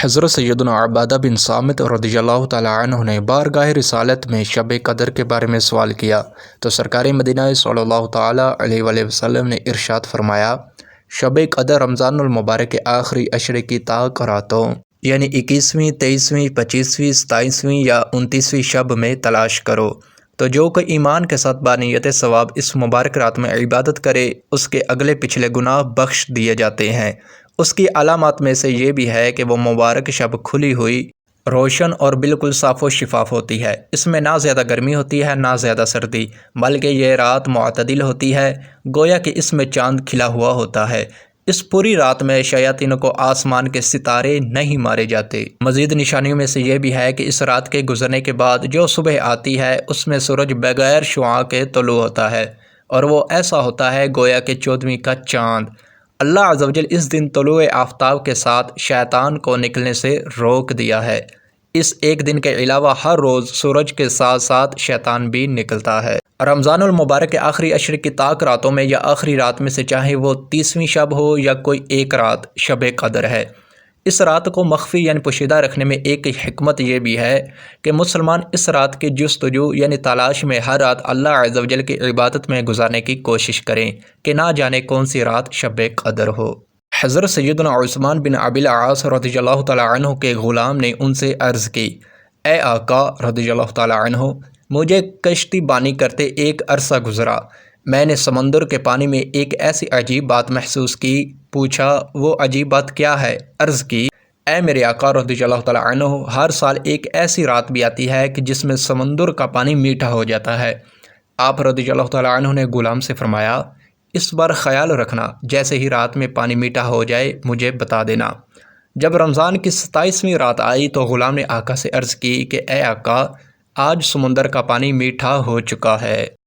حضرت سیدنا عبادہ بن صامت رضی اللہ تعالیٰ عنہ نے بارگاہ رسالت میں شب قدر کے بارے میں سوال کیا تو سرکار مدینہ صلی اللہ تعالیٰ علیہ وآلہ وسلم نے ارشاد فرمایا، شب قدر رمضان المبارک کے آخری عشرے کی تاک راتوں یعنی 21ویں، 23ویں، 25ویں، 27ویں یا 29ویں شب میں تلاش کرو۔ تو جو کوئی ایمان کے ساتھ بانیت ثواب اس مبارک رات میں عبادت کرے، اس کے اگلے پچھلے گناہ بخش دیے جاتے ہیں۔ اس کی علامات میں سے یہ بھی ہے کہ وہ مبارک شب کھلی ہوئی، روشن اور بالکل صاف و شفاف ہوتی ہے۔ اس میں نہ زیادہ گرمی ہوتی ہے نہ زیادہ سردی، بلکہ یہ رات معتدل ہوتی ہے، گویا کہ اس میں چاند کھلا ہوا ہوتا ہے۔ اس پوری رات میں شیاطین کو آسمان کے ستارے نہیں مارے جاتے۔ مزید نشانیوں میں سے یہ بھی ہے کہ اس رات کے گزرنے کے بعد جو صبح آتی ہے اس میں سورج بغیر شعاع کے طلوع ہوتا ہے، اور وہ ایسا ہوتا ہے گویا کہ 14ویں کا چاند۔ اللہ عز و جل اس دن طلوع آفتاب کے ساتھ شیطان کو نکلنے سے روک دیا ہے۔ اس ایک دن کے علاوہ ہر روز سورج کے ساتھ ساتھ شیطان بھی نکلتا ہے۔ رمضان المبارک کے آخری عشر کی تاک راتوں میں یا آخری رات میں سے چاہے وہ 30ویں شب ہو یا کوئی ایک رات، شب قدر ہے۔ اس رات کو مخفی یعنی پوشیدہ رکھنے میں ایک حکمت یہ بھی ہے کہ مسلمان اس رات کی جستجو یعنی تلاش میں ہر رات اللہ عز و جل کی عبادت میں گزارنے کی کوشش کریں کہ نہ جانے کون سی رات شب قدر ہو۔ حضرت سیدنا عثمان بن ابی العاص رضی اللہ تعالیٰ عنہ کے غلام نے ان سے عرض کی، اے آقا رضی اللہ تعالیٰ عنہ، مجھے کشتی بانی کرتے ایک عرصہ گزرا۔ میں نے سمندر کے پانی میں ایک ایسی عجیب بات محسوس کی۔ پوچھا، وہ عجیب بات کیا ہے؟ عرض کی، اے میرے آقا رضی اللہ تعالیٰ عنہ، ہر سال ایک ایسی رات بھی آتی ہے کہ جس میں سمندر کا پانی میٹھا ہو جاتا ہے۔ آپ رضی اللہ تعالیٰ عنہ نے غلام سے فرمایا، اس بار خیال رکھنا، جیسے ہی رات میں پانی میٹھا ہو جائے مجھے بتا دینا۔ جب رمضان کی 27ویں رات آئی تو غلام نے آقا سے عرض کی کہ اے آقا، آج سمندر کا پانی میٹھا ہو چکا ہے۔